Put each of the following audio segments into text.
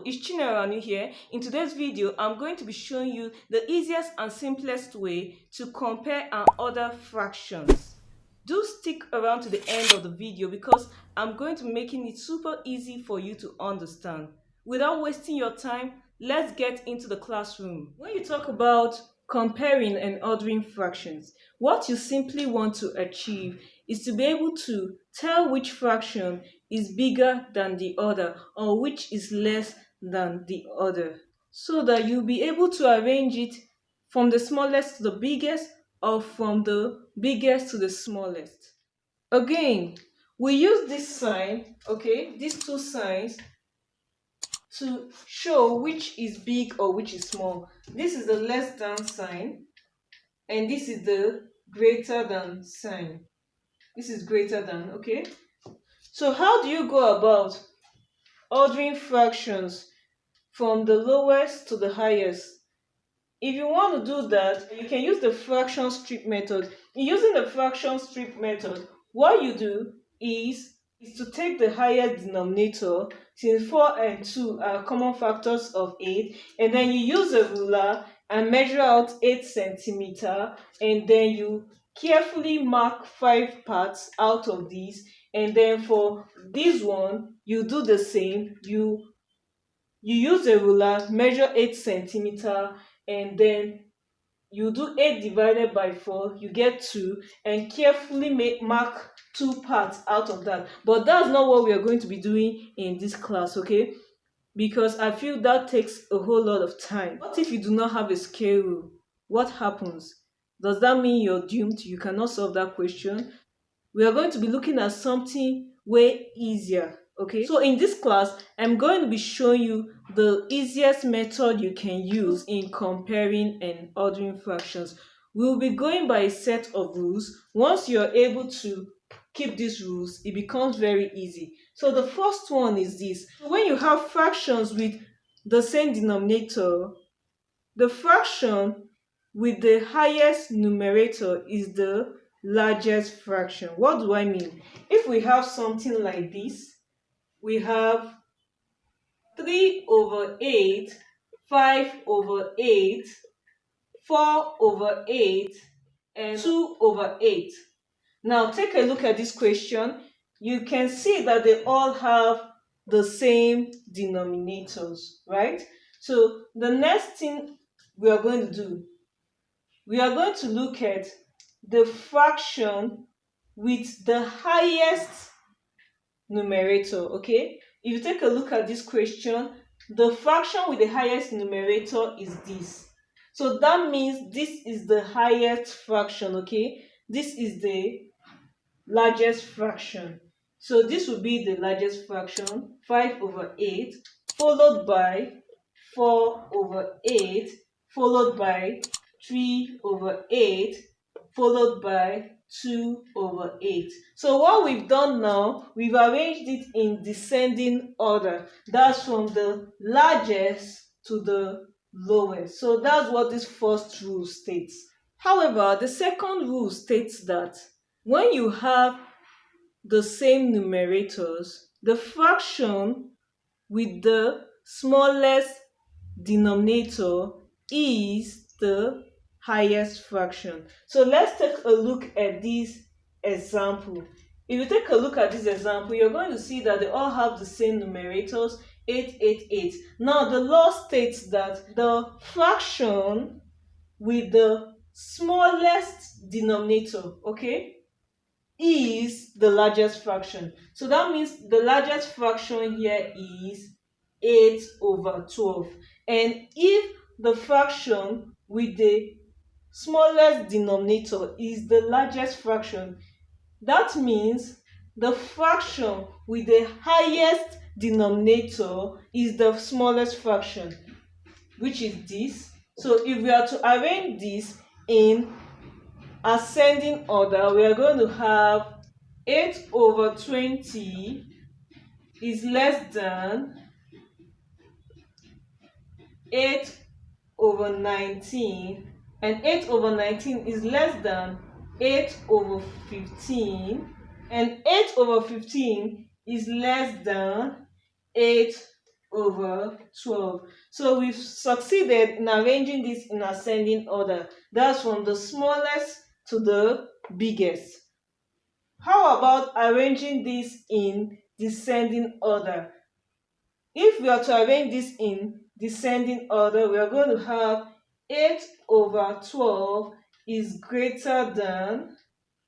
it's Chinaranu here. In today's video, I'm going to be showing you the easiest and simplest way to compare and order fractions. Do stick around to the end of the video because I'm going to be making it super easy for you to understand. Without wasting your time, let's get into the classroom. When you talk about comparing and ordering fractions, what you simply want to achieve is to be able to tell which fraction is bigger than the other or which is less than the other, so that you'll be able to arrange it from the smallest to the biggest or from the biggest to the smallest. Again, we use this sign, okay, these two signs, to show which is big or which is small. This is the less than sign and this is the greater than sign. This is greater than, okay? So how do you go about ordering fractions from the lowest to the highest? If you want to do that, you can use the fraction strip method. In using the fraction strip method, what you do is to take the highest denominator, since 4 and 2 are common factors of 8, and then you use a ruler and measure out 8 centimeters, and then you carefully mark 5 parts out of these, and then for this one you do the same. You use a ruler, measure 8 centimeters, and then you do 8 divided by 4, you get 2, and carefully mark 2 parts out of that. But that's not what we are going to be doing in this class, okay? Because I feel that takes a whole lot of time. What if you do not have a scale rule? What happens? Does that mean you're doomed? You cannot solve that question? We are going to be looking at something way easier, okay? So in this class, I'm going to be showing you the easiest method you can use in comparing and ordering fractions. We'll be going by a set of rules. Once you're able to keep these rules, it becomes very easy. So the first one is this. When you have fractions with the same denominator, the fraction with the highest numerator is the largest fraction. What do I mean? If we have something like this, we have 3/8, 5/8, 4/8, and 2/8. Now take a look at this question. You can see that they all have the same denominators, right? So the next thing we are going to do, we are going to look at the fraction with the highest numerator, okay? If you take a look at this question, the fraction with the highest numerator is this. So that means this is the highest fraction, okay? This is the largest fraction. So this will be the largest fraction, 5/8, followed by 4/8, followed by 3/8, followed by 2/8. So what we've done now, we've arranged it in descending order. That's from the largest to the lowest. So that's what this first rule states. However, the second rule states that when you have the same numerators, the fraction with the smallest denominator is the highest fraction. So let's take a look at this example. If you take a look at this example, you're going to see that they all have the same numerators, 8, 8, 8. Now the law states that the fraction with the smallest denominator, okay, is the largest fraction. So that means the largest fraction here is 8/12. And if the fraction with the smallest denominator is the largest fraction, that means the fraction with the highest denominator is the smallest fraction, which is this. So if we are to arrange this in ascending order, we are going to have 8/20 is less than 8/19, and 8/19 is less than 8/15, and 8/15 is less than 8 over 12. So we've succeeded in arranging this in ascending order. That's from the smallest to the biggest. How about arranging this in descending order? If we are to arrange this in descending order, we are going to have 8 over 12 is greater than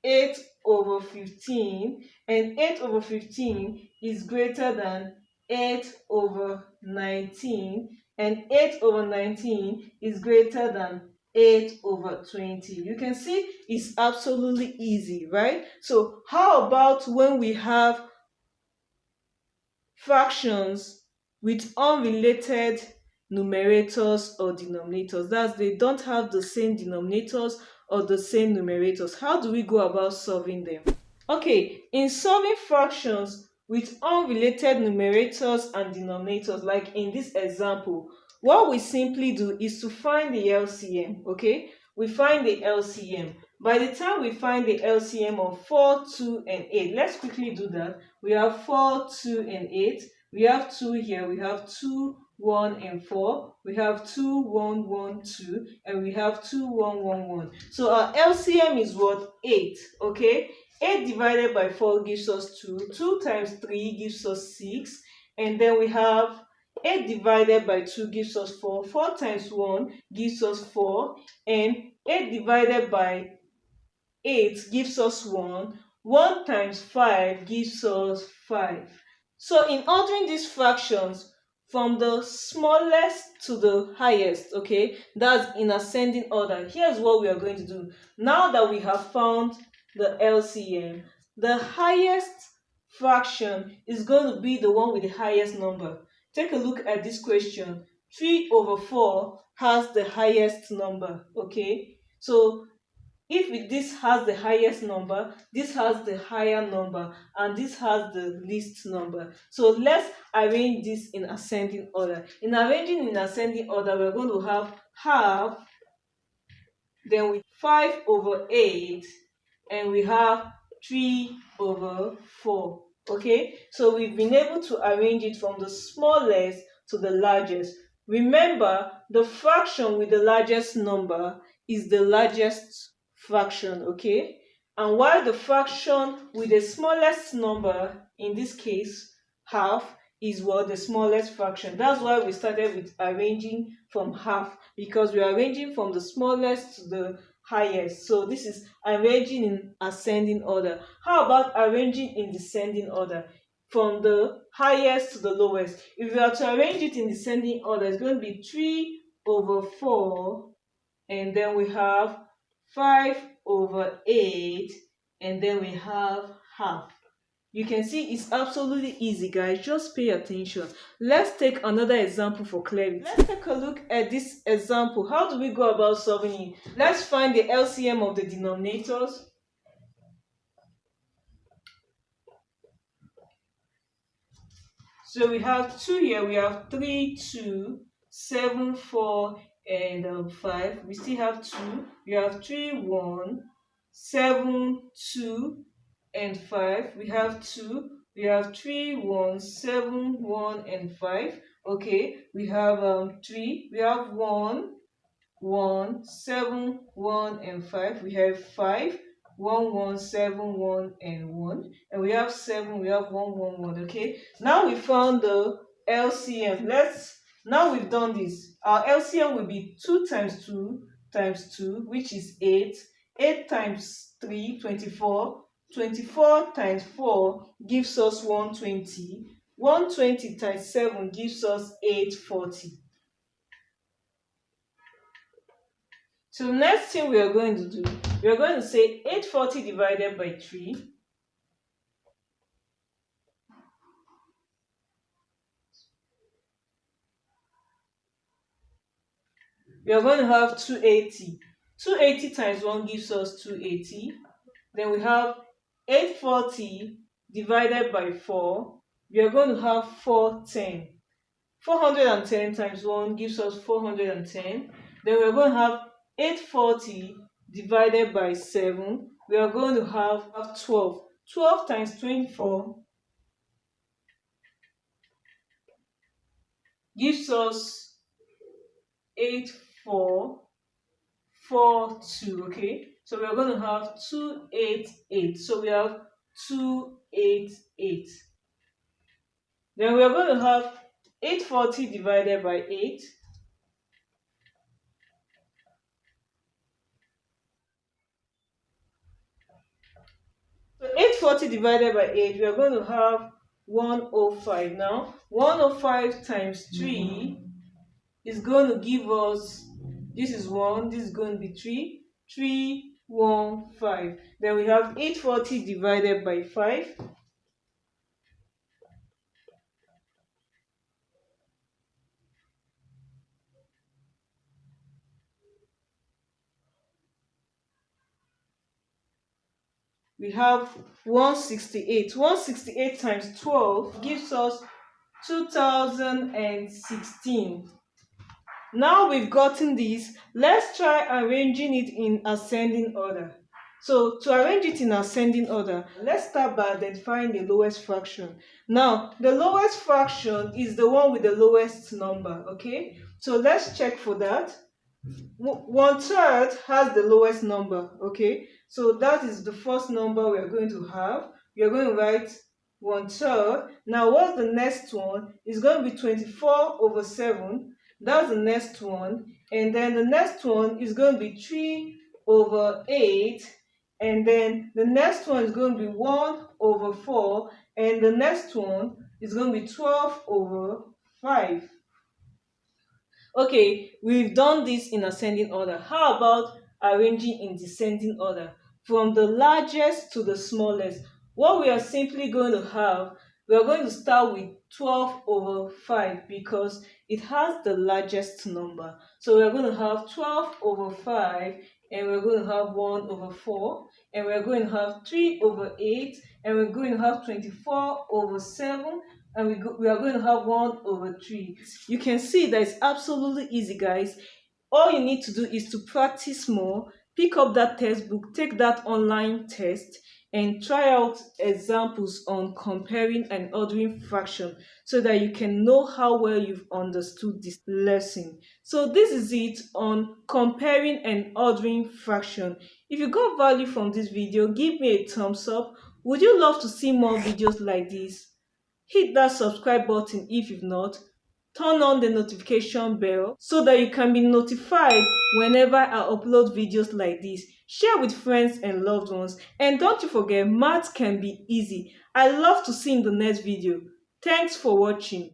8 over 15, and 8 over 15 is greater than 8 over 19, and 8 over 19 is greater than 8 over 20. You can see it's absolutely easy, right? So how about when we have fractions with unrelated numerators or denominators? That's, they don't have the same denominators or the same numerators. How do we go about solving them? Okay, in solving fractions with unrelated numerators and denominators, like in this example, what we simply do is to find the LCM. Okay, we find the LCM. By the time we find the LCM of 4, 2, and 8, let's quickly do that. We have 4, 2, and 8. We have 2 here. We have 2, 1, and 4. We have 2, 1, 1, 2, and we have 2, 1, 1, 1. So our LCM is what? 8. Okay. 8 divided by 4 gives us 2. 2 times 3 gives us 6. And then we have 8 divided by 2 gives us 4. 4 times 1 gives us 4. And 8 divided by 8 gives us 1. 1 times 5 gives us 5. So in ordering these fractions from the smallest to the highest, okay, that's in ascending order, here's what we are going to do. Now that we have found the LCM, the highest fraction is going to be the one with the highest number. Take a look at this question. 3 over 4 has the highest number, okay? So if this has the highest number, this has the higher number, and this has the least number. So let's arrange this in ascending order. In arranging in ascending order, we're going to have half, then we 5 over 8, and we have 3 over 4. Okay, so we've been able to arrange it from the smallest to the largest. Remember, the fraction with the largest number is the largest fraction, okay? And while the fraction with the smallest number, in this case half, is what? The smallest fraction. That's why we started with arranging from half, because we are arranging from the smallest to the highest. So this is arranging in ascending order. How about arranging in descending order? From the highest to the lowest. If we are to arrange it in descending order, it's going to be 3 over 4, and then we have 5 over 8, and then we have half. You can see it's absolutely easy, guys. Just pay attention. Let's take another example for clarity. Let's take a look at this example. How do we go about solving it? Let's find the LCM of the denominators. So we have 2 here. We have 3, 2, 7, 4, and 5. We still have 2. We have 3, 1, 7, 2, and 5. We have 2. We have 3, 1, 7, 1, and 5. Okay, we have 3. We have 1, 1, 7, 1, and 5. We have 5, 1, 1, 7, 1, and 1. And we have 7. We have 1, 1, 1. Okay, now we found the LCM. Now we've done this. Our LCM will be 2 times 2 times 2, which is 8. 8 times 3, 24. 24 times 4 gives us 120. 120 times 7 gives us 840. So the next thing we are going to do, we are going to say 840 divided by 3. We are going to have 280. 280 times 1 gives us 280. Then we have 840 divided by 4. We are going to have 410. 410 times 1 gives us 410. Then we are going to have 840 divided by 7. We are going to have 12. 12 times 24 gives us 8442. Okay, so we are going to have 288. So we have 288. Then we are going to have 840 divided by 8. So 840 divided by 8, we are going to have 105. Now 105 times 3 is going to give us, this is 1, this is going to be 3, 315. Then we have 840 divided by 5. We have 168. 168 times 12 gives us 2016. Now we've gotten this, let's try arranging it in ascending order. So to arrange it in ascending order, let's start by identifying the lowest fraction. Now the lowest fraction is the one with the lowest number, okay? So let's check for that. 1/3 has the lowest number, okay? So that is the first number we are going to have. We are going to write 1/3. Now what's the next one? It's going to be 24/7. That's the next one. And then the next one is going to be 3/8. And then the next one is going to be 1/4. And the next one is going to be 12/5. Okay, we've done this in ascending order. How about arranging in descending order? From the largest to the smallest. What we are simply going to have, we are going to start with 12/5 because it has the largest number. So we are going to have 12/5, and we're going to have 1/4, and we're going to have 3/8, and we're going to have 24/7, and we are going to have 1/3. You can see that it's absolutely easy, guys. All you need to do is to practice more, pick up that textbook, take that online test, and try out examples on comparing and ordering fraction so that you can know how well you've understood this lesson. So this is it on comparing and ordering fraction. If you got value from this video, give me a thumbs up. Would you love to see more videos like this? Hit that subscribe button if you've not. Turn on the notification bell so that you can be notified whenever I upload videos like this. Share with friends and loved ones. And don't you forget, math can be easy. I love to see you in the next video. Thanks for watching.